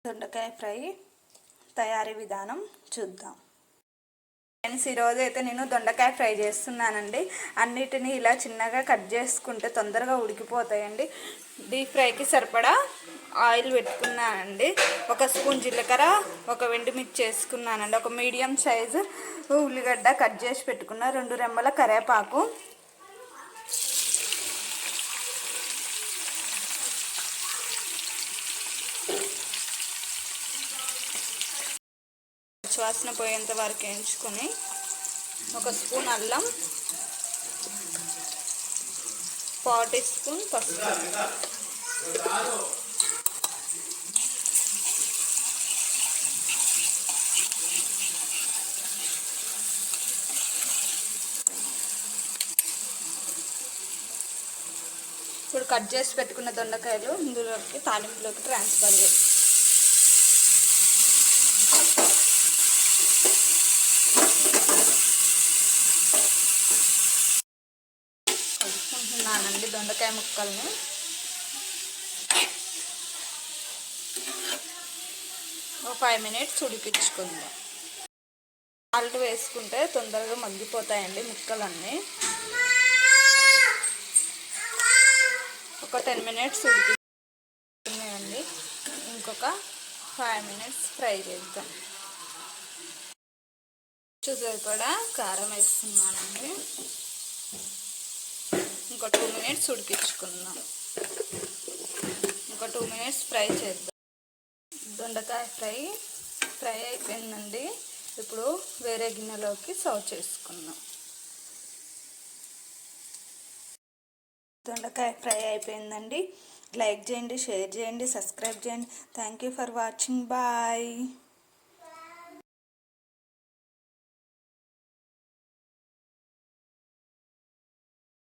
దొండకాయ ఫ్రై తయారీ విధానం చూద్దాం ఫ్రెండ్స్. ఈరోజు అయితే నేను దొండకాయ ఫ్రై చేస్తున్నానండి. అన్నిటినీ ఇలా చిన్నగా కట్ చేసుకుంటే తొందరగా ఉడికిపోతాయండి. డీప్ ఫ్రైకి సరిపడా ఆయిల్ పెట్టుకున్నానండి. 1 స్పూన్ జీలకర్ర, 1 ఎండుమిర్చి వేసుకున్నానండి. 1 మీడియం సైజు ఉల్లిగడ్డ కట్ చేసి పెట్టుకున్న, 2 రెమ్మల కరివేపాకు, వాసన పోయేంత వరకు వేయించుకొని 1 స్పూన్ అల్లం, 1/4 టీ స్పూన్ పసుపు, ఇప్పుడు కట్ చేసి పెట్టుకున్న దొండకాయలు ఇందులోకి తాలింపులోకి ట్రాన్స్ఫర్ చేసి కలుపుకుంటున్నానండి. దొండకాయ ముక్కల్ని ఒక 5 మినిట్స్ ఉడికించుకుందాం. సాల్ట్ వేసుకుంటే తొందరగా మగ్గిపోతాయండి ముక్కలన్నీ. ఒక 10 మినిట్స్ ఉడికించుకున్నాయండి. ఇంకొక 5 మినిట్స్ ఫ్రై చేద్దాం. చూసారు కూడా కారం వేస్తున్నానండి. ఇంకో 2 మినిట్స్ ఉడికించుకుందాం. ఇంకో 2 మినిట్స్ ఫ్రై చేద్దాం. దొండకాయ ఫ్రై అయిపోయిందండి. ఇప్పుడు వేరే గిన్నెలోకి సర్వ్ చేసుకుందాం. దొండకాయ ఫ్రై అయిపోయిందండి. లైక్ చేయండి, షేర్ చేయండి, సబ్స్క్రైబ్ చేయండి. Thank you for watching. Bye.